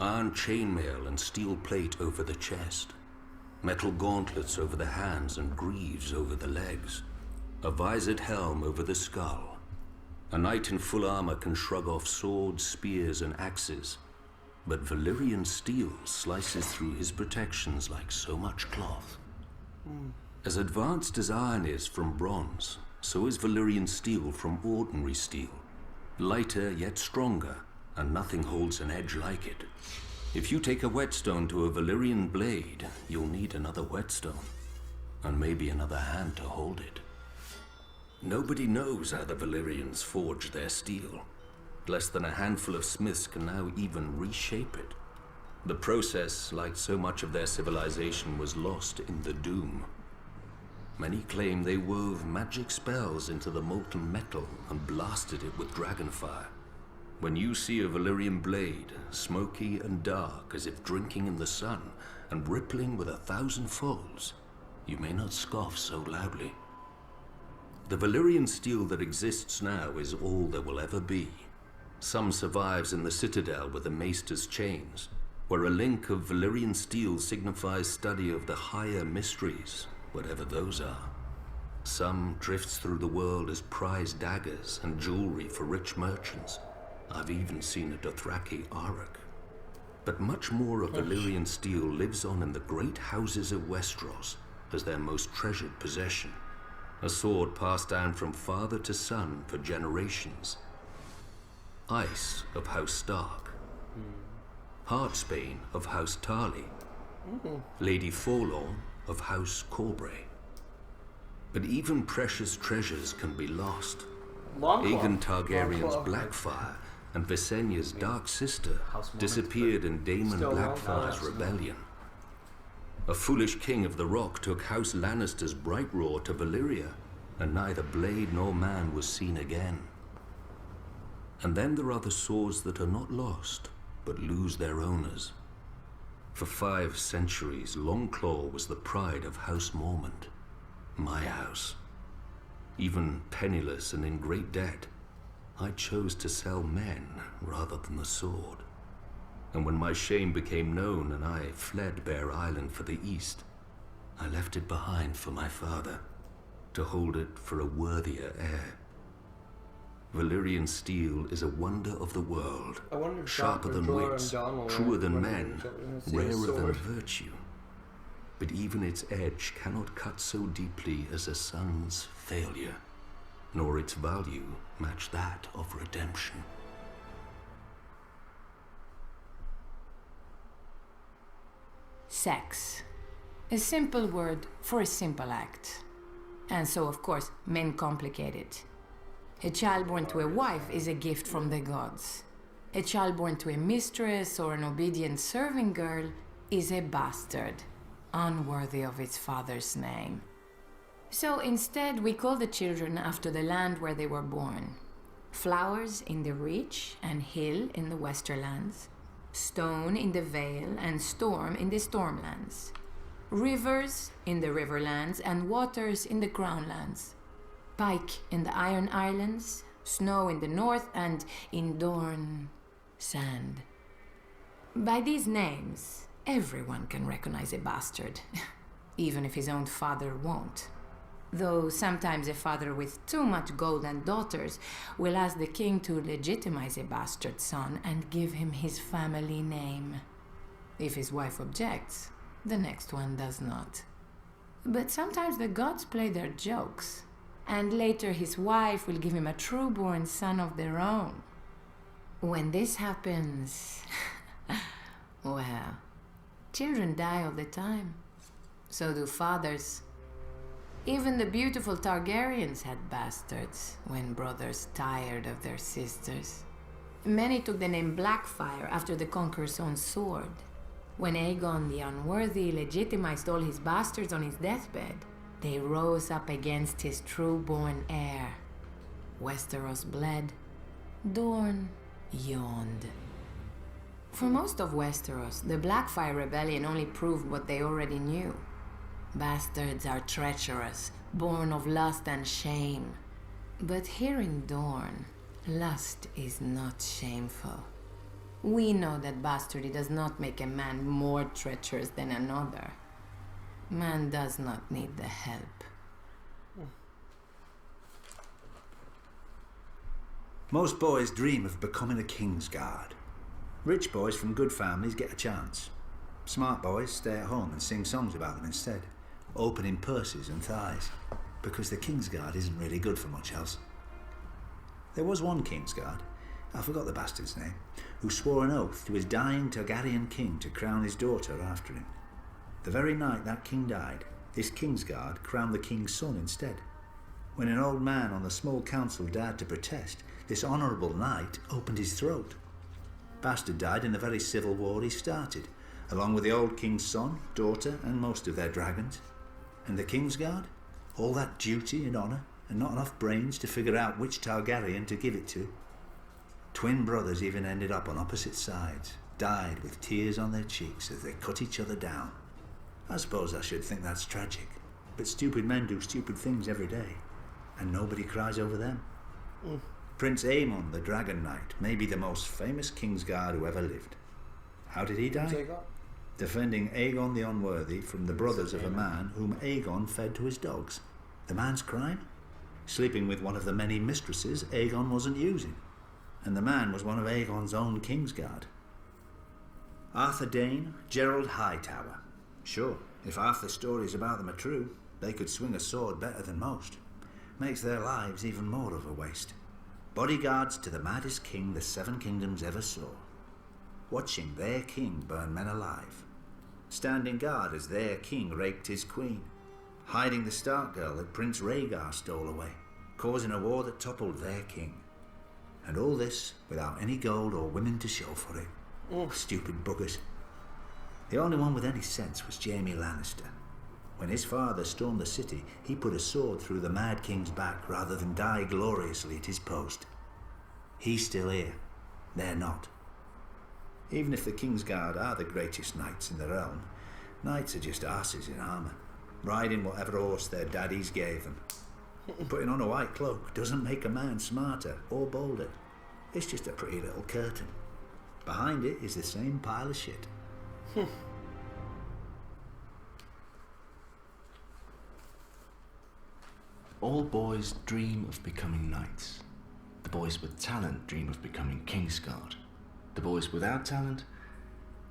Iron chainmail and steel plate over the chest. Metal gauntlets over the hands and greaves over the legs. A visored helm over the skull. A knight in full armor can shrug off swords, spears, and axes. But Valyrian steel slices through his protections like so much cloth. As advanced as iron is from bronze, so is Valyrian steel from ordinary steel. Lighter yet stronger, and nothing holds an edge like it. If you take a whetstone to a Valyrian blade, you'll need another whetstone, and maybe another hand to hold it. Nobody knows how the Valyrians forge their steel. Less than a handful of smiths can now even reshape it. The process, like so much of their civilization, was lost in the Doom. Many claim they wove magic spells into the molten metal and blasted it with dragonfire. When you see a Valyrian blade, smoky and dark as if drinking in the sun and rippling with 1,000 folds, you may not scoff so loudly. The Valyrian steel that exists now is all there will ever be. Some survives in the Citadel with the Maester's chains, where a link of Valyrian steel signifies study of the higher mysteries, whatever those are. Some drifts through the world as prize daggers and jewelry for rich merchants. I've even seen a Dothraki Arak. But much more of Valyrian steel lives on in the great houses of Westeros as their most treasured possession. A sword passed down from father to son for generations. Ice of House Stark. Heartsbane of House Tarly. Lady Forlorn of House Corbray. But even precious treasures can be lost. Aegon Targaryen's Blackfire and Visenya's dark sister disappeared in Daemon Blackfire's rebellion. A foolish king of the Rock took House Lannister's Brightroar to Valyria, and neither blade nor man was seen again. And then there are the swords that are not lost, but lose their owners. For 5 centuries, Longclaw was the pride of House Mormont, my house. Even penniless and in great debt, I chose to sell men rather than the sword. And when my shame became known and I fled Bear Island for the east, I left it behind for my father, to hold it for a worthier heir. Valyrian steel is a wonder of the world, sharper than wits, truer than men, rarer than virtue. But even its edge cannot cut so deeply as a son's failure, nor its value match that of redemption. Sex. A simple word for a simple act. And so, of course, men complicate it. A child born to a wife is a gift from the gods. A child born to a mistress or an obedient serving girl is a bastard, unworthy of its father's name. So instead, we call the children after the land where they were born. Flowers in the Reach and Hill in the Westerlands. Stone in the Vale and Storm in the Stormlands. Rivers in the Riverlands and Waters in the Crownlands. Pike in the Iron Islands, Snow in the north, and in Dorne, Sand. By these names, everyone can recognize a bastard, even if his own father won't. Though sometimes a father with too much gold and daughters will ask the king to legitimize a bastard son and give him his family name. If his wife objects, the next one does not. But sometimes the gods play their jokes, and later his wife will give him a true-born son of their own. When this happens, well, children die all the time. So do fathers. Even the beautiful Targaryens had bastards when brothers tired of their sisters. Many took the name Blackfire after the Conqueror's own sword. When Aegon the Unworthy legitimized all his bastards on his deathbed, they rose up against his true-born heir. Westeros bled. Dorne yawned. For most of Westeros, the Blackfire Rebellion only proved what they already knew. Bastards are treacherous, born of lust and shame. But here in Dorne, lust is not shameful. We know that bastardy does not make a man more treacherous than another. Man does not need the help. Most boys dream of becoming a Kingsguard. Rich boys from good families get a chance. Smart boys stay at home and sing songs about them instead, opening purses and thighs, because the Kingsguard isn't really good for much else. There was one Kingsguard, I forgot the bastard's name, who swore an oath to his dying Targaryen king to crown his daughter after him. The very night that king died, this Kingsguard crowned the king's son instead. When an old man on the small council dared to protest, this honourable knight opened his throat. Bastard died in the very civil war he started, along with the old king's son, daughter, and most of their dragons. And the Kingsguard? All that duty and honour, and not enough brains to figure out which Targaryen to give it to. Twin brothers even ended up on opposite sides, died with tears on their cheeks as they cut each other down. I suppose I should think that's tragic, but stupid men do stupid things every day, and nobody cries over them. Prince Aemon, the Dragon Knight, may be the most famous Kingsguard who ever lived. How did he die? Defending Aegon the Unworthy from the brothers of a man whom Aegon fed to his dogs. The man's crime? Sleeping with one of the many mistresses Aegon wasn't using. And the man was one of Aegon's own Kingsguard. Arthur Dayne, Gerald Hightower. Sure, if half the stories about them are true, they could swing a sword better than most. Makes their lives even more of a waste. Bodyguards to the maddest king the Seven Kingdoms ever saw. Watching their king burn men alive. Standing guard as their king raped his queen. Hiding the Stark girl that Prince Rhaegar stole away. Causing a war that toppled their king. And all this without any gold or women to show for it. Stupid buggers. The only one with any sense was Jaime Lannister. When his father stormed the city, he put a sword through the Mad King's back rather than die gloriously at his post. He's still here. They're not. Even if the Kingsguard are the greatest knights in the realm, knights are just arses in armour, riding whatever horse their daddies gave them. Putting on a white cloak doesn't make a man smarter or bolder. It's just a pretty little curtain. Behind it is the same pile of shit. All boys dream of becoming knights. The boys with talent dream of becoming Kingsguard. The boys without talent,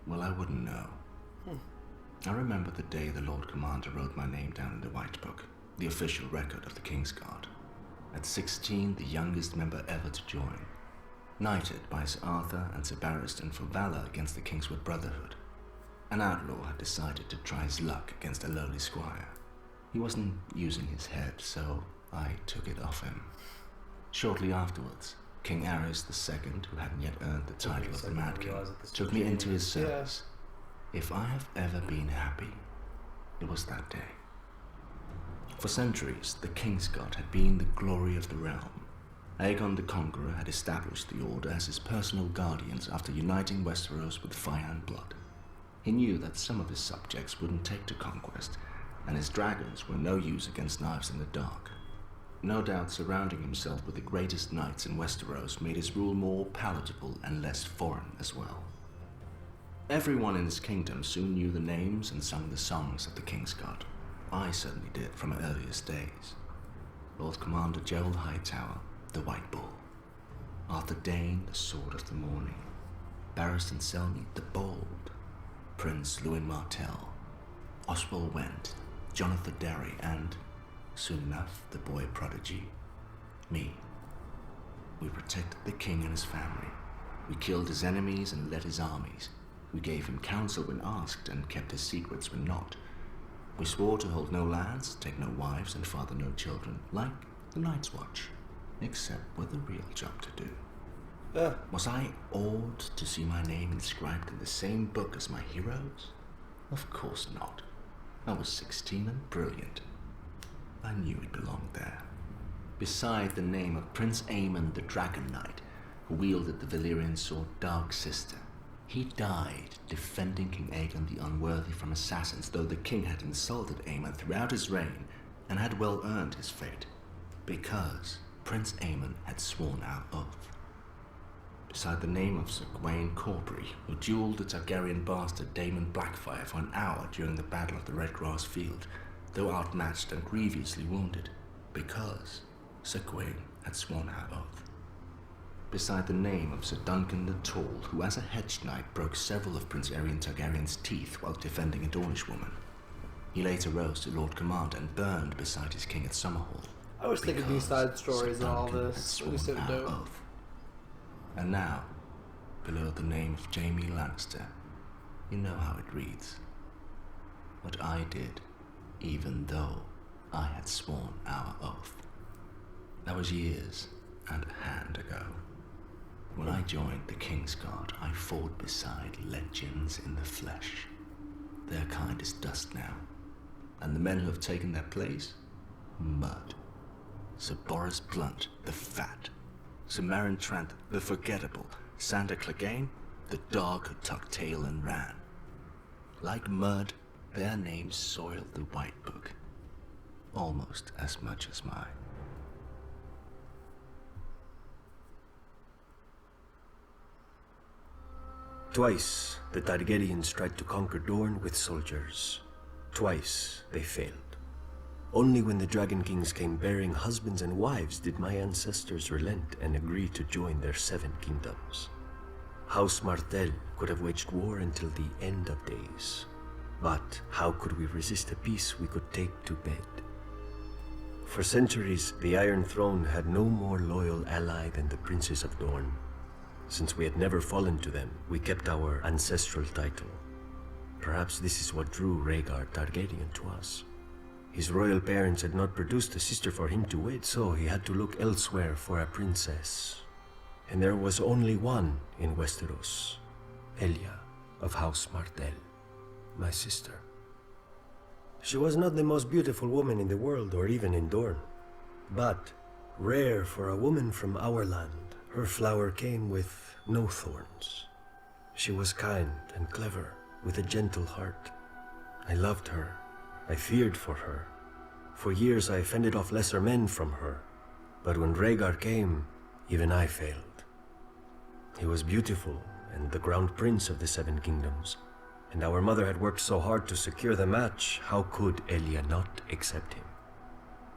well, I wouldn't know. I remember the day the Lord Commander wrote my name down in the White Book, the official record of the Kingsguard. At 16, the youngest member ever to join. Knighted by Sir Arthur and Sir Barristan for valor against the Kingswood Brotherhood. An outlaw had decided to try his luck against a lowly squire. He wasn't using his head, so I took it off him. Shortly afterwards, King Aerys II, who hadn't yet earned the title of the Mad King, took me into his service. If I have ever been happy, it was that day. For centuries, the Kingsguard had been the glory of the realm. Aegon the Conqueror had established the Order as his personal guardians after uniting Westeros with fire and blood. He knew that some of his subjects wouldn't take to conquest, and his dragons were no use against knives in the dark. No doubt surrounding himself with the greatest knights in Westeros made his rule more palatable and less foreign as well. Everyone in his kingdom soon knew the names and sung the songs of the Kingsguard. I certainly did from my earliest days. Lord Commander Gerald Hightower, the White Bull. Arthur Dayne, the Sword of the Morning. Barristan Selmy, the Bold. Prince Lewin Martell. Oswald Went, Jonathan Derry, and, soon enough, the boy prodigy, me. We protected the king and his family. We killed his enemies and led his armies. We gave him counsel when asked and kept his secrets when not. We swore to hold no lands, take no wives, and father no children, like the Night's Watch, except with a real job to do. Was I awed to see my name inscribed in the same book as my heroes? Of course not. I was 16 and brilliant. I knew it belonged there. Beside the name of Prince Aemon the Dragon Knight, who wielded the Valyrian sword Dark Sister. He died defending King Aegon the Unworthy from assassins, though the king had insulted Aemon throughout his reign and had well earned his fate, because Prince Aemon had sworn our oath. beside the name of Sir Gawain Corbury, who duelled the Targaryen bastard Daemon Blackfyre for an hour during the Battle of the Red Grass Field, though outmatched and grievously wounded, because Sir Gawain had sworn our oath. Beside the name of Sir Duncan the Tall, who as a hedge knight broke several of Prince Aerion Targaryen's teeth while defending a Dornish woman. He later rose to Lord Commander and burned beside his king at Summerhall. I was thinking these side stories and all this. We said dope. Oath. And now, below the name of Jaime Lannister, you know how it reads. What I did, even though I had sworn our oath. That was years and a hand ago. When I joined the Kingsguard, I fought beside legends in the flesh. Their kind is dust now, and the men who have taken their place, mud. Sir Boris Blunt, the fat. Sir Meryn Trant, the forgettable. Sandor Clegane, the dog who tucked tail and ran. Like mud, their names soiled the White Book, almost as much as mine. Twice the Targaryens tried to conquer Dorne with soldiers. Twice they failed. Only when the Dragon Kings came bearing husbands and wives did my ancestors relent and agree to join their 7 kingdoms. House Martell could have waged war until the end of days. But how could we resist a peace we could take to bed? For centuries, the Iron Throne had no more loyal ally than the Princes of Dorne. Since we had never fallen to them, we kept our ancestral title. Perhaps this is what drew Rhaegar Targaryen to us. His royal parents had not produced a sister for him to wed, so he had to look elsewhere for a princess. And there was only one in Westeros, Elia of House Martell, my sister. She was not the most beautiful woman in the world, or even in Dorne, but rare for a woman from our land. Her flower came with no thorns. She was kind and clever, with a gentle heart. I loved her. I feared for her. For years I fended off lesser men from her. But when Rhaegar came, even I failed. He was beautiful and the crowned prince of the 7 kingdoms. And our mother had worked so hard to secure the match, how could Elia not accept him?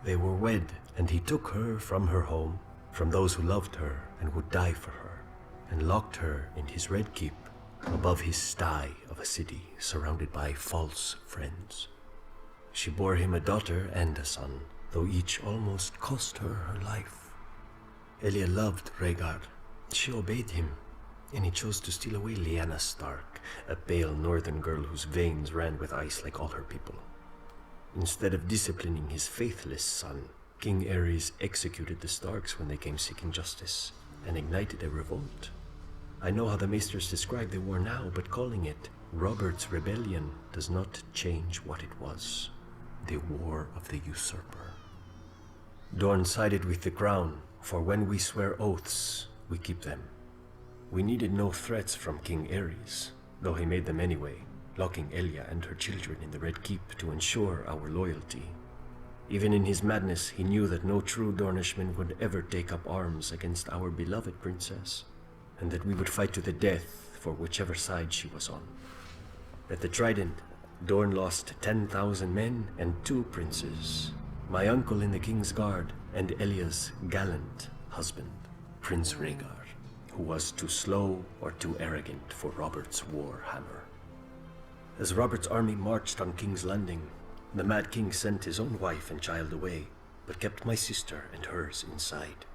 They were wed, and he took her from her home, from those who loved her and would die for her, and locked her in his red keep above his sty of a city surrounded by false friends. She bore him a daughter and a son, though each almost cost her her life. Elia loved Rhaegar. She obeyed him, and he chose to steal away Lyanna Stark, a pale northern girl whose veins ran with ice like all her people. Instead of disciplining his faithless son, King Aerys executed the Starks when they came seeking justice, and ignited a revolt. I know how the Maesters describe the war now, but calling it Robert's Rebellion does not change what it was. The War of the Usurper. Dorne sided with the Crown, for when we swear oaths, we keep them. We needed no threats from King Aerys, though he made them anyway, locking Elia and her children in the Red Keep to ensure our loyalty. Even in his madness, he knew that no true Dornishman would ever take up arms against our beloved princess, and that we would fight to the death for whichever side she was on. At the Trident, Dorne lost 10,000 men and 2 princes, my uncle in the King's Guard and Elia's gallant husband, Prince Rhaegar, who was too slow or too arrogant for Robert's war hammer. As Robert's army marched on King's Landing, the Mad King sent his own wife and child away, but kept my sister and hers inside.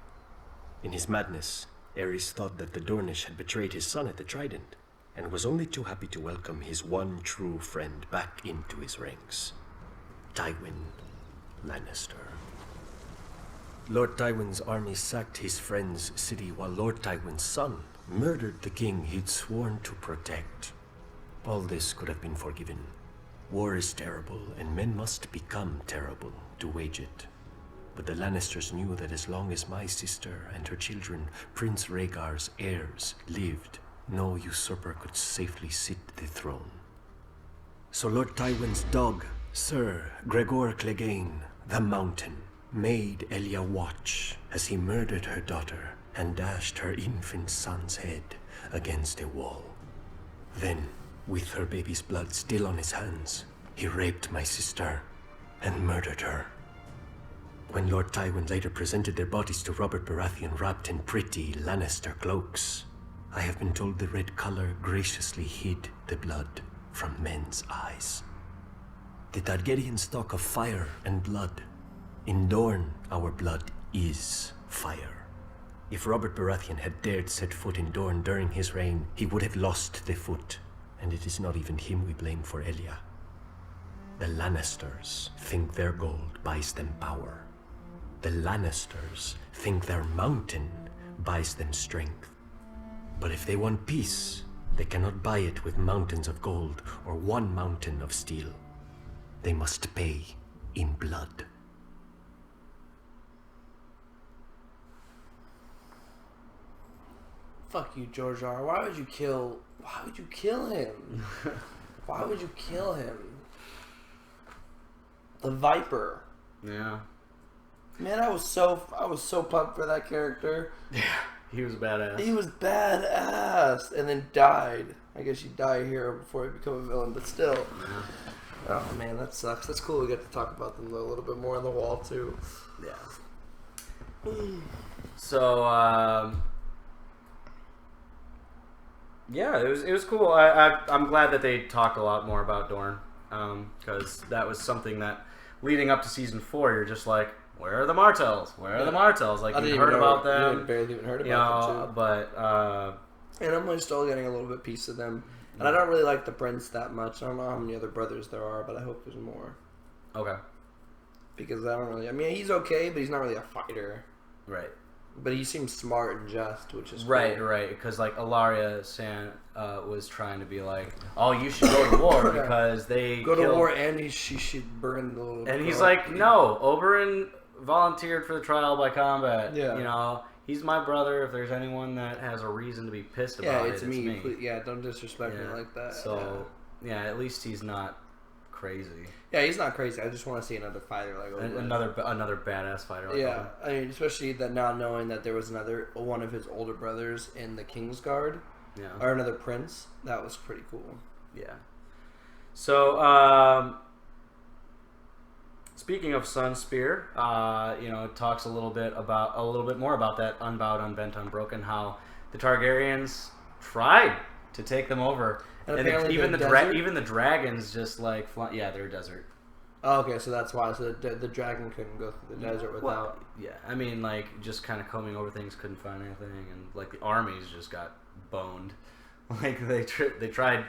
In his madness, Aerys thought that the Dornish had betrayed his son at the Trident, and was only too happy to welcome his one true friend back into his ranks, Tywin Lannister. Lord Tywin's army sacked his friend's city, while Lord Tywin's son murdered the king he'd sworn to protect. All this could have been forgiven. War is terrible, and men must become terrible to wage it. But the Lannisters knew that as long as my sister and her children, Prince Rhaegar's heirs, lived, no usurper could safely sit the throne. So Lord Tywin's dog, Sir Gregor Clegane, the Mountain, made Elia watch as he murdered her daughter and dashed her infant son's head against a wall. Then, with her baby's blood still on his hands, he raped my sister and murdered her. When Lord Tywin later presented their bodies to Robert Baratheon wrapped in pretty Lannister cloaks, I have been told the red color graciously hid the blood from men's eyes. The Targaryens talk of fire and blood. In Dorne, our blood is fire. If Robert Baratheon had dared set foot in Dorne during his reign, he would have lost the foot, and it is not even him we blame for Elia. The Lannisters think their gold buys them power. The Lannisters think their mountain buys them strength. But if they want peace, they cannot buy it with mountains of gold or one mountain of steel. They must pay in blood. Fuck you, George R. Why would you kill him? Why would you kill him? The Viper. Yeah. Man, I was so pumped for that character. Yeah. He was badass. He was badass, and then died. I guess you die here before you become a villain, but still. Yeah. Oh man, that sucks. That's cool. We get to talk about them though, a little bit more on the wall too. Yeah. So, yeah, it was cool. I'm glad that they talked a lot more about Dorne, because that was something that leading up to season 4, you're just like, where are the Martells? Where are the Martells? Like, you heard about them. You barely even heard about them too. But and I'm like still getting a little bit piece of them. And I don't really like the prince that much. I don't know how many other brothers there are, but I hope there's more. Okay. Because I don't really... I mean, he's okay, but he's not really a fighter. Right. But he seems smart and just, which is right, cool. Right. Because, like, Ilaria Sand was trying to be like, oh, you should go to war because they go to war and she should burn the little... And he's like, no, Oberyn volunteered for the trial by combat. Yeah. You know... He's my brother. If there's anyone that has a reason to be pissed about it's me. me. Please, yeah, don't disrespect me like that. So, yeah, at least he's not crazy. Yeah, he's not crazy. I just want to see another fighter like another badass fighter. Like yeah, I mean, especially that now knowing that there was one of his older brothers in the Kingsguard. Yeah. Or another prince. That was pretty cool. Yeah. So, speaking of Sunspear, it talks a little bit more about that unbowed, unbent, unbroken. How the Targaryens tried to take them over, and even the dragons just like they're a desert. Oh, okay, so that's why. So the dragon couldn't go through the desert without. Well, yeah, I mean, like just kind of combing over things, couldn't find anything, and like the armies just got boned. Like they tried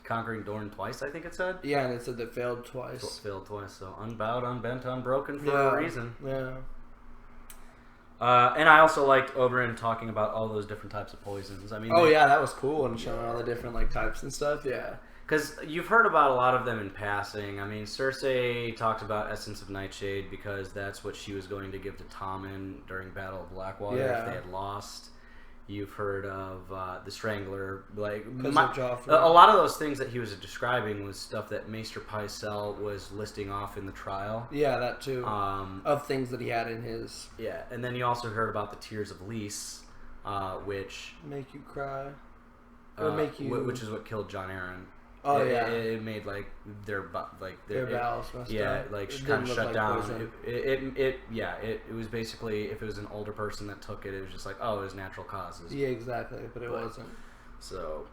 conquering Dorne twice, I think it said. Yeah, and it said they failed twice. So unbowed, unbent, unbroken for a reason. Yeah. And I also liked Oberyn talking about all those different types of poisons. I mean, that was cool, and showing all the different like types and stuff. Yeah. Because you've heard about a lot of them in passing. I mean, Cersei talked about Essence of Nightshade because that's what she was going to give to Tommen during Battle of Blackwater if they had lost. You've heard of the Strangler, like a lot of those things that he was describing was stuff that Maester Pycelle was listing off in the trial. Yeah, that too. Of things that he had in his. Yeah, and then you also heard about the Tears of Lys, which make you cry, or make you, which is what killed Jon Arryn. Oh it made like their bowels messed up. Like kind of shut down. It was basically if it was an older person that took it, it was just like it was natural causes. Yeah, exactly, but it wasn't. So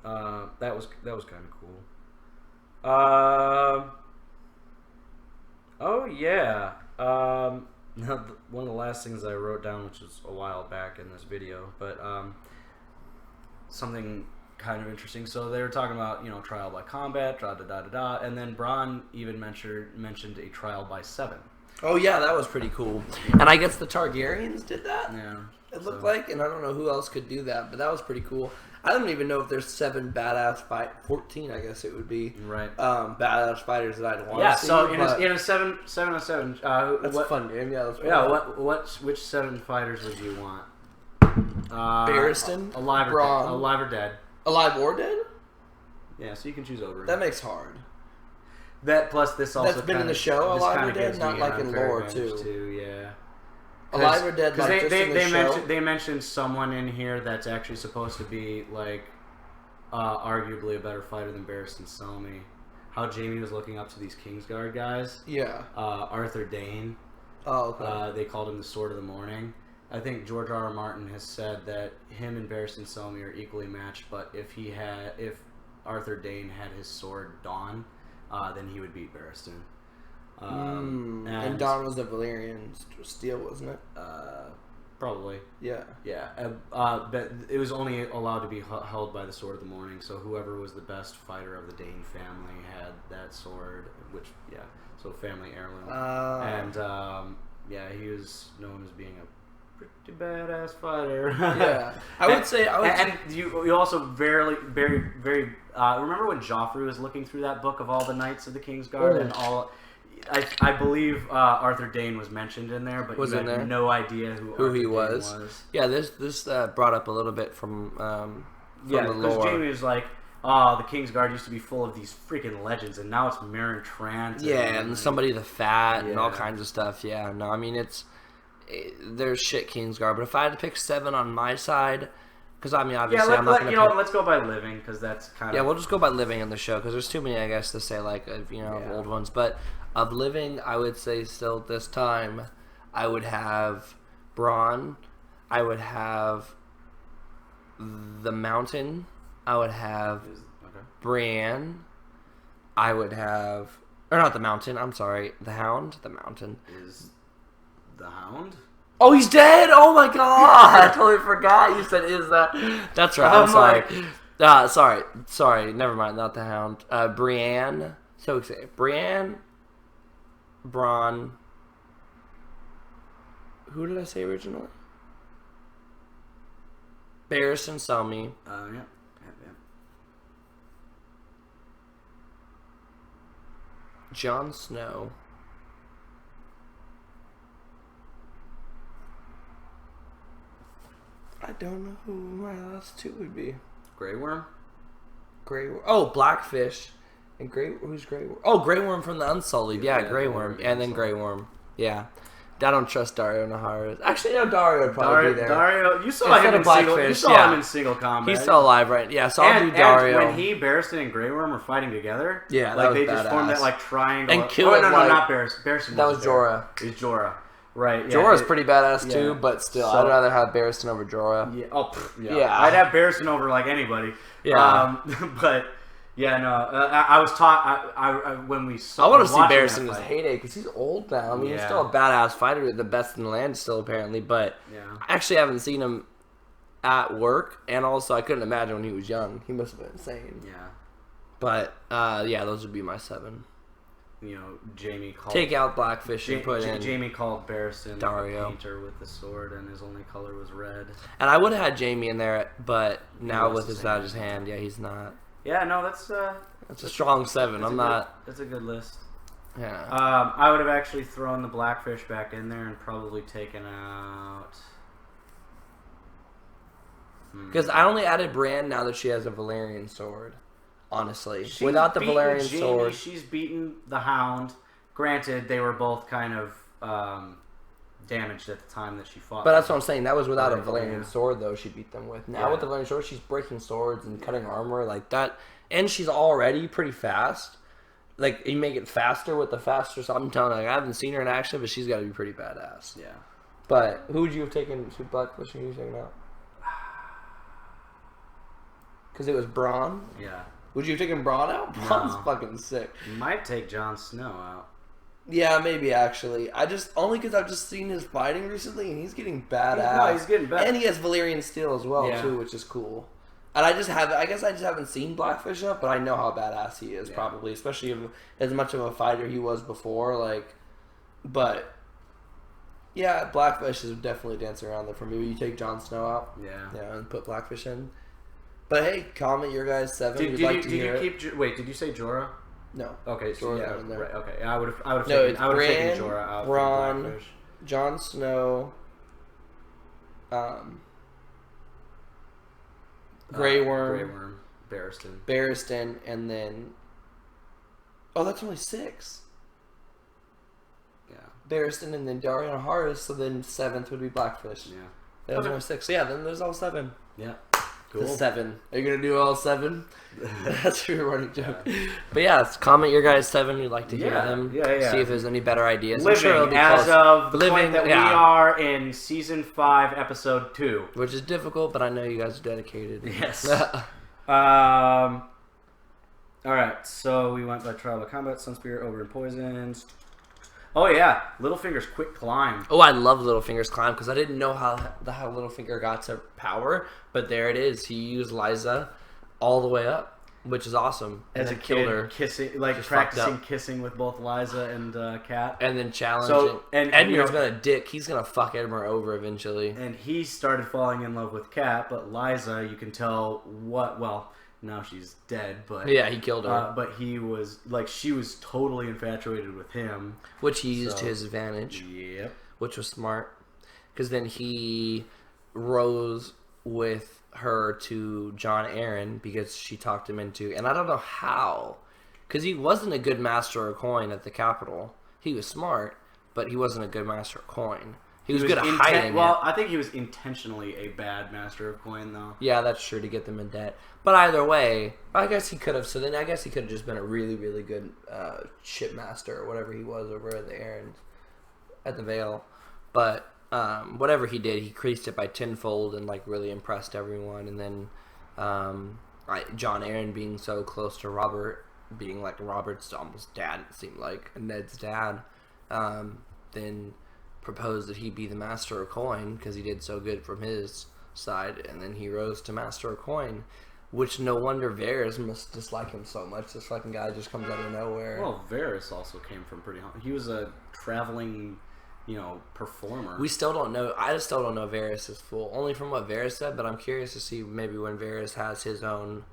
that was kind of cool. One of the last things I wrote down, which was a while back in this video, but something kind of interesting. So they were talking about trial by combat, and then Bronn even mentioned a trial by 7. Oh yeah, that was pretty cool. And I guess the Targaryens did that. Yeah, it looked like, and I don't know who else could do that, but that was pretty cool. I don't even know if there's 7 badass 14. I guess it would be badass fighters that I'd want to see. Yeah, so in a 7-on-7, that's a fun game. Yeah, which 7 fighters would you want? Barristan, alive or dead. Alive or dead? Yeah, so you can choose Oberyn. That makes hard. That plus this also that's been in the show, Alive or Dead, not like in lore too. Yeah. Alive or dead? Like they mentioned someone in here that's actually supposed to be like arguably a better fighter than Barristan Selmy. How Jaime was looking up to these Kingsguard guys. Yeah. Arthur Dayne. Oh, okay. They called him the Sword of the Morning. I think George R.R. Martin has said that him and Barristan Selmy are equally matched, but if Arthur Dayne had his sword Dawn, then he would beat Barristan. And Dawn was a Valyrian steel, wasn't it? Probably. Yeah. Yeah. But it was only allowed to be held by the Sword of the Morning, so whoever was the best fighter of the Dayne family had that sword, which, so family heirloom. And, he was known as being a pretty badass fighter. Yeah. I would say... And you also very remember when Joffrey was looking through that book of all the knights of the Kingsguard and all... I believe Arthur Dayne was mentioned in there, but you had no idea who he was. Yeah, this brought up a little bit from the lore. Because Jaime was like, oh, the Kingsguard used to be full of these freaking legends, and now it's Meryn Trant. And somebody the Fat and all kinds of stuff. Yeah, no, I mean, there's shit Kingsguard, but if I had to pick 7 on my side... Because, I mean, obviously, I'm not going to... let's go by living, because that's kind of... Yeah, we'll just go by living on the show, because there's too many, I guess, to say, like, of old ones. But of living, I would say still at this time, I would have Bronn. I would have the Mountain. I would have Brienne. I would have... Or not the Mountain, I'm sorry. The Hound. The Mountain. Is the Hound... Oh, he's dead! Oh my god! I totally forgot you said is that. That's right. I'm sorry. Sorry. Never mind. Not the Hound. Brienne. So excited. Brienne. Bronn. Who did I say originally? Barristan Selmy. Yeah. Jon Snow. I don't know who my last 2 would be. Grey Worm? Oh, Blackfish. And who's Grey Worm? Oh, Grey Worm from the Unsullied. Yeah, Grey Worm. And then Grey Worm. Yeah. I don't trust Daario Naharis. Actually, no, Daario would probably be there. Daario, you saw him in single combat. He's still alive, right? Yeah, so I'll do Daario. And when Barristan and Grey Worm were fighting together, yeah, like they just formed that like triangle. And killed not Barristan. That was Jorah. It was Jorah. Right. Yeah, Jorah's pretty badass too, but still, I'd rather have Barristan over Jorah. Yeah. Yeah. I'd have Barristan over like anybody. Yeah. But yeah, no. I was taught. I when we saw. I want to see Barristan in his heyday because he's old now. I mean, he's still a badass fighter, the best in the land still apparently. But I actually haven't seen him at work, and also I couldn't imagine when he was young. He must have been insane. Yeah. But those would be my 7. Jaime called... Take out Blackfish and put in... Jaime called Barristan Daario. a painter with the sword, and his only color was red. And I would have had Jaime in there, but now with his out of his hand, he's not. Yeah, no, that's a strong 7. That's a good list. Yeah. I would have actually thrown the Blackfish back in there and probably taken out... Because I only added Brienne now that she has a Valyrian sword. Honestly, without the Valyrian sword, she's beaten the Hound. Granted, they were both kind of damaged at the time that she fought. But that's what I'm saying. That was without a Valyrian sword, though. She beat them with. Now with the Valyrian sword, she's breaking swords and cutting armor like that, and she's already pretty fast. Like you make it faster with the faster. So I'm telling you, I haven't seen her in action, but she's got to be pretty badass. Yeah. But who would you have taken to Blackfish? Who you taken out? Because it was Bronn. Yeah. Would you have taken Bronn out? Bronn's fucking sick. You might take Jon Snow out. Yeah, maybe actually. Only because I've just seen his fighting recently, and he's getting badass. He's getting better. And he has Valyrian steel as well too, which is cool. And I guess I just haven't seen Blackfish up, but I know how badass he is probably, especially as much of a fighter he was before. But yeah, Blackfish is definitely dancing around there for me. You take Jon Snow out, and put Blackfish in. But hey, comment your guys 7. Did you say Jorah? No. Okay, so Jorah's in there. Right, okay. I would have taken Jorah out. Bronn, Jon Snow, Grey Worm, Barristan, and then that's only 6. Yeah. Barristan, and then Darion Harris. So then 7th would be Blackfish. Yeah. That was only 6. So yeah, then there's all 7. Yeah. The Cool. 7. Are you gonna do all 7? That's your running joke. But yeah, comment your guys 7. We'd like to hear them. Yeah. See if there's any better ideas. Living, I'm sure it'll be as close. of the Living, point that we are in season 5, episode 2. Which is difficult, but I know you guys are dedicated. Yes. All right, so we went by Trial by Combat, Sunspirit, Ogre, and Poisons. Oh yeah, Littlefinger's quick climb. Oh, I love Littlefinger's climb because I didn't know how Littlefinger got to power, but there it is. He used Liza all the way up, which is awesome. As a kid, kissing, like Just practicing kissing with both Liza and Kat. And then challenging. And Edmure's been a dick. He's gonna fuck Edmure over eventually. And he started falling in love with Kat, but Liza, you can tell now she's dead, but yeah, he killed her. But he was like, she was totally infatuated with him, which he used to his advantage. Yep. Which was smart, because then he rose with her to Jon Arryn because she talked him into, and I don't know how, because he wasn't a good master of coin at the capital. He was smart, but he wasn't a good master of coin. He was good at hiding. Well, I think he was intentionally a bad master of coin, though. Yeah, that's true, to get them in debt. But either way, I guess he could have. So then I guess he could have just been a really, really good shipmaster or whatever he was over at the Arryn, at the Vale. But whatever he did, he increased it by tenfold and like really impressed everyone. And then Jon Arryn being so close to Robert, being like Robert's almost dad, it seemed like, and Ned's dad, then proposed that he be the master of coin because he did so good from his side, and then he rose to master of coin, which no wonder Varys must dislike him so much. This fucking guy just comes out of nowhere. Well, Varys also came from pretty high. He was a traveling, performer. We still don't know. I still don't know Varys is full, only from what Varys said, but I'm curious to see maybe when Varys has his own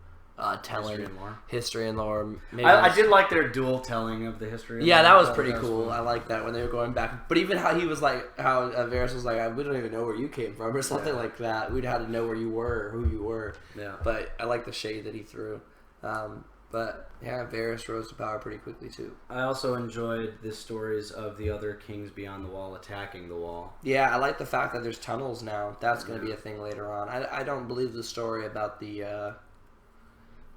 telling history and lore. I did like their dual telling of the history. Yeah, that was pretty cool. I like that when they were going back. But even how he was like, how Varys was like, we don't even know where you came from or something like that. We'd had to know where you were or who you were. Yeah. But I like the shade that he threw. But yeah, Varys rose to power pretty quickly too. I also enjoyed the stories of the other kings beyond the wall attacking the wall. Yeah, I like the fact that there's tunnels now. That's going to be a thing later on. I don't believe the story about the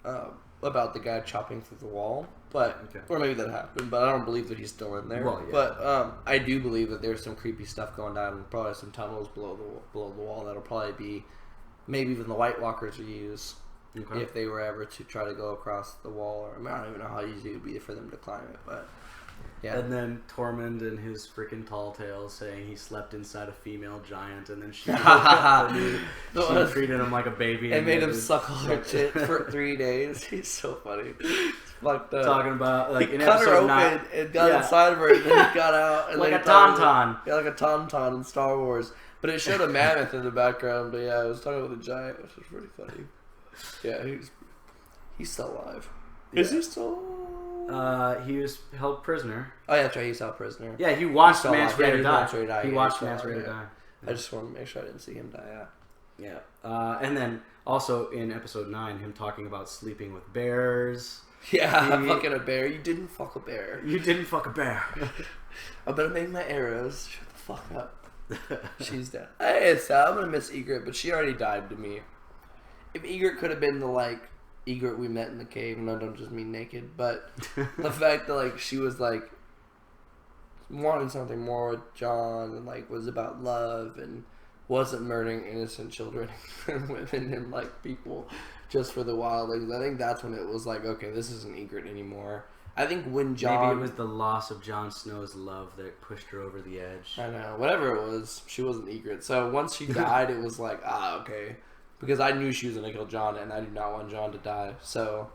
guy chopping through the wall, but or maybe that happened, but I don't believe that he's still in there. Well, yeah. But I do believe that there's some creepy stuff going down, and probably some tunnels below the wall that'll probably be maybe even the White Walkers will use if they were ever to try to go across the wall. Or I don't even know how easy it would be for them to climb it, but yeah. And then Tormund and his freaking tall tales saying he slept inside a female giant, and then she treated him like a baby and made him suckle her tit for 3 days. He's so funny. Fucked up. Talking about like he in cut her episode open 9, and got inside of her, and then he got out and like a tauntaun. Yeah, like a tauntaun in Star Wars. But it showed a mammoth in the background. But yeah, it was talking about a giant, which was pretty funny. Yeah, he's still alive. Is he still? He was held prisoner. Oh yeah, that's right. He's held prisoner. Yeah, he watched Mance Rayder die. He watched Mance Mance Rayder die. I just want to make sure I didn't see him die. Yeah. And then also in episode 9, him talking about sleeping with bears. Yeah, fucking a bear. You didn't fuck a bear. You didn't fuck a bear. I better make my arrows. Shut the fuck up. She's dead. Hey, it's sad. I'm gonna miss Ygritte, but she already died to me. If Ygritte could have been the Ygritte we met in the cave, and I don't just mean naked, but the fact that she was wanting something more with Jon and was about love and wasn't murdering innocent children and women and people just for the wildlings. I think that's when it was okay, this isn't Ygritte anymore. I think when Jon... Maybe it was the loss of Jon Snow's love that pushed her over the edge. I know. Whatever it was, she wasn't Ygritte. So once she died, it was okay. Because I knew she was going to kill Jon, and I do not want Jon to die. So,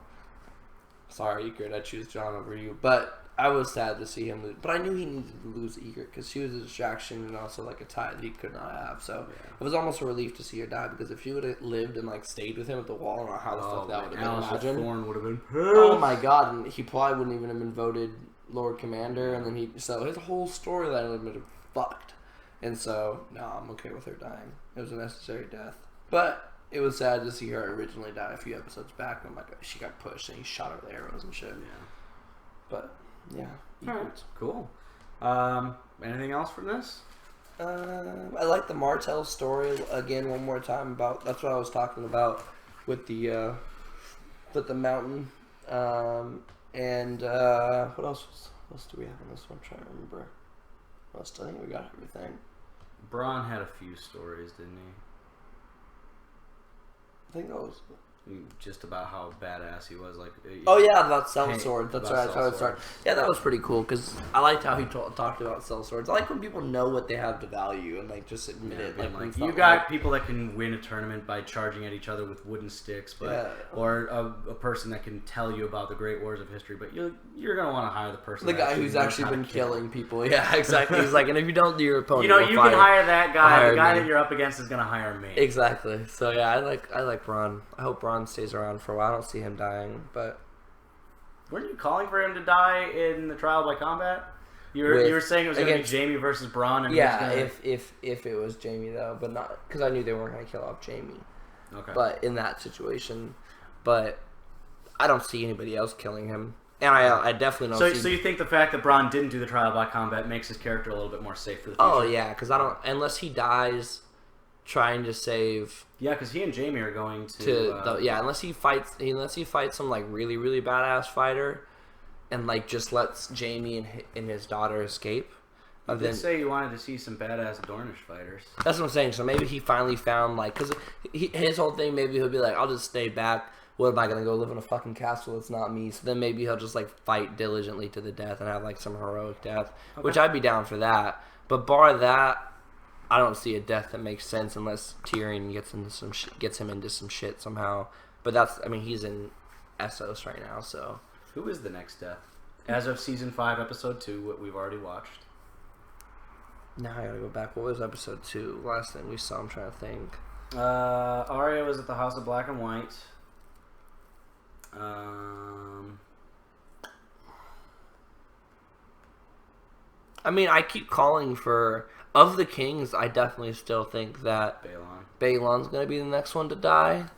sorry, Ygritte, I choose Jon over you. But I was sad to see him lose. But I knew he needed to lose Ygritte, because she was a distraction and also a tie that he could not have. So, it was almost a relief to see her die, because if she would have lived and stayed with him at the wall, I don't know how the fuck that would have been. Thorne would have been Oh my god, and he probably wouldn't even have been voted Lord Commander, and then so his whole storyline would have been fucked. And so, no, I'm okay with her dying. It was a necessary death. But it was sad to see her originally die a few episodes back. I'm she got pushed and he shot her with arrows and shit. Yeah. But, yeah. Alright, cool. Anything else from this? I like the Martell story again one more time about. That's what I was talking about with the mountain. And what else? What else do we have on this one? I'm trying to remember. I think we got everything. Bronn had a few stories, didn't he? I think that was just about how badass he was. Like, oh yeah, about sellsword. That's right. About That's how it started. Yeah, that was pretty cool because I liked how he talked about sellswords. I like when people know what they have to value and like just admit it. Like you got people that can win a tournament by charging at each other with wooden sticks, but or a person that can tell you about the great wars of history. But you're gonna want to hire the person, the guy who's actually been killing people. Yeah, exactly. He's like, and if you don't do your opponent, you can hire that guy. The guy that you're up against is gonna hire me. Exactly. So yeah, I like Bronn. I hope Bronn stays around for a while. I don't see him dying, but weren't you calling for him to die in the trial by combat? You were saying it was going to be Jaime versus Bronn. And yeah, if it was Jaime though, but not because I knew they weren't going to kill off Jaime. Okay. But in that situation, but I don't see anybody else killing him, and I definitely don't. So you think the fact that Bronn didn't do the trial by combat makes his character a little bit more safe for the future? Oh yeah, because I don't unless he dies trying to save. Yeah, because he and Jaime are going unless he fights some like really really badass fighter, and like just lets Jaime and his daughter escape. You did say you wanted to see some badass Dornish fighters. That's what I'm saying. So maybe he finally found like because his whole thing. Maybe he'll be like, I'll just stay back. What am I gonna go live in a fucking castle? It's not me. So then maybe he'll just like fight diligently to the death and have like some heroic death, which I'd be down for that. But bar that. I don't see a death that makes sense unless Tyrion gets him into some shit somehow. But he's in Essos right now, so. Who is the next death? As of season 5, episode 2, what we've already watched. Now I gotta go back. What was episode 2? Last thing we saw, I'm trying to think. Arya was at the House of Black and White. I keep calling for... Of the kings, I definitely still think that Balon's going to be the next one to die.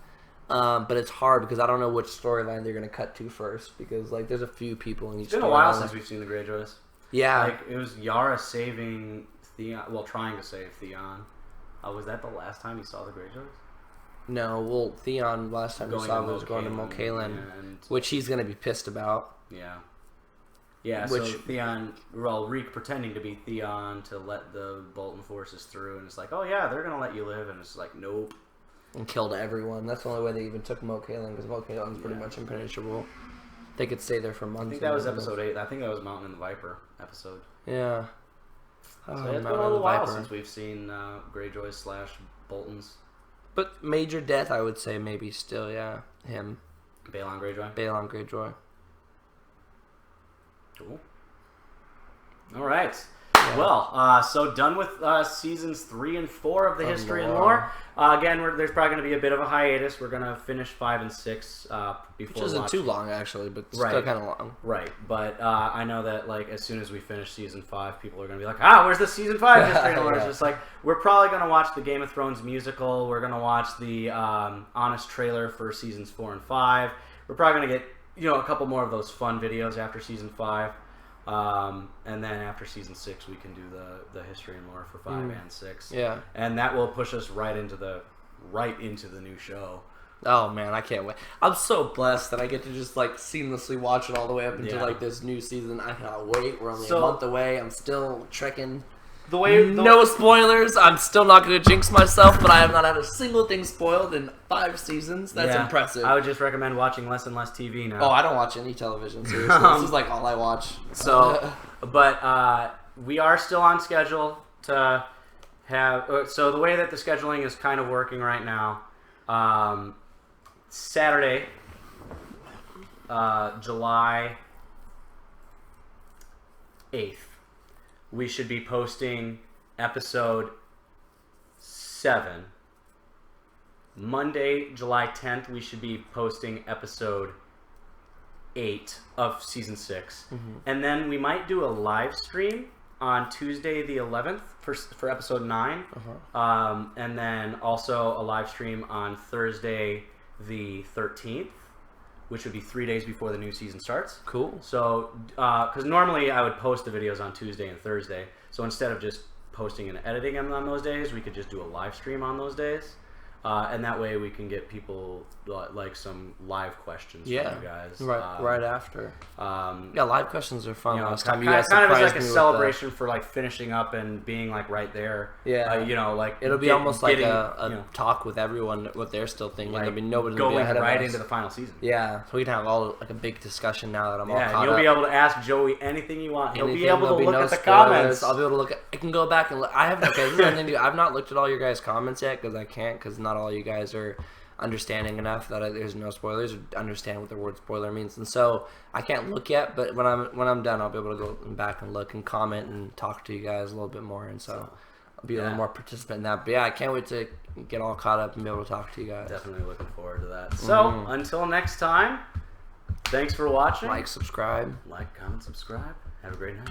But it's hard because I don't know which storyline they're going to cut to first. Because like there's a few people in each storyline. It's been a while since we've seen the Greyjoys. Yeah. Like, it was Yara saving Theon. Well, trying to save Theon. Was that the last time you saw the Greyjoys? No, well, Theon, last time we saw him was going to Moat Cailin, which he's going to be pissed about. Yeah. Yeah, so Theon, Reek pretending to be Theon to let the Bolton forces through, and it's like, oh yeah, they're gonna let you live, and it's like, nope. And killed everyone. That's the only way they even took Moat Cailin, because Moat Cailin's pretty much impenetrable. They could stay there for months. I think that was episode 8. I think that was Mountain and the Viper episode. Yeah. So it's been a little while since we've seen Greyjoys / Boltons. But major death, I would say maybe still, yeah, him. Balon Greyjoy. Balon Greyjoy. Cool. All right. Yeah. Well, so done with seasons 3 and 4 of the History and Lore. Again, there's probably going to be a bit of a hiatus. We're going to finish 5 and 6 before. Which isn't too long, actually, but still kind of long. Right. But I know that like as soon as we finish season 5, people are going to be like, where's the season 5 History and Lore? It's just like we're probably going to watch the Game of Thrones musical. We're going to watch the Honest trailer for seasons 4 and 5. We're probably going to get a couple more of those fun videos after season 5, and then after season 6 we can do the History and Lore for 5 and 6. Yeah, and that will push us right into the new show. Oh man, I can't wait! I'm so blessed that I get to just like seamlessly watch it all the way up into like this new season. I cannot wait. We're only a month away. I'm still trekking. No spoilers. I'm still not going to jinx myself, but I have not had a single thing spoiled in 5 seasons. That's impressive. I would just recommend watching less and less TV now. Oh, I don't watch any television, seriously. This is like all I watch. So, but we are still on schedule to have... So the way that the scheduling is kind of working right now, Saturday, July 8th. We should be posting episode 7. Monday, July 10th, we should be posting episode 8 of season 6. Mm-hmm. And then we might do a live stream on Tuesday the 11th for episode 9. Uh-huh. And then also a live stream on Thursday the 13th which would be 3 days before the new season starts. Cool. So, because normally I would post the videos on Tuesday and Thursday. So instead of just posting and editing them on those days, we could just do a live stream on those days. And that way we can get people like some live questions from you guys. Right after. Live questions are fun. Last time you kind guys of as like surprised a me celebration for like finishing up and being like right there. Yeah. Like it'll be almost like a talk with everyone what they're still thinking. Like There'll be nobody going ahead right of us. into the final season. Yeah, so we can have all like a big discussion now that I'm all caught and you'll up. be able to ask Joey anything you want. He'll be Anything, able to there'll be look no at the spoilers. comments. I'll be able to look at. I can go back and look. I haven't. Okay, this is the thing. I've not looked at all your guys' comments yet because I can't. Because not all you guys are understanding enough that there's no spoilers or understand what the word spoiler means, and so I can't look yet. But when I'm done, I'll be able to go back and look and comment and talk to you guys a little bit more, and so I'll be a little more participant in that. But yeah, I can't wait to get all caught up and be able to talk to you guys. Definitely looking forward to that. So until next time, thanks for watching. Like, subscribe. Like, comment, subscribe. Have a great night.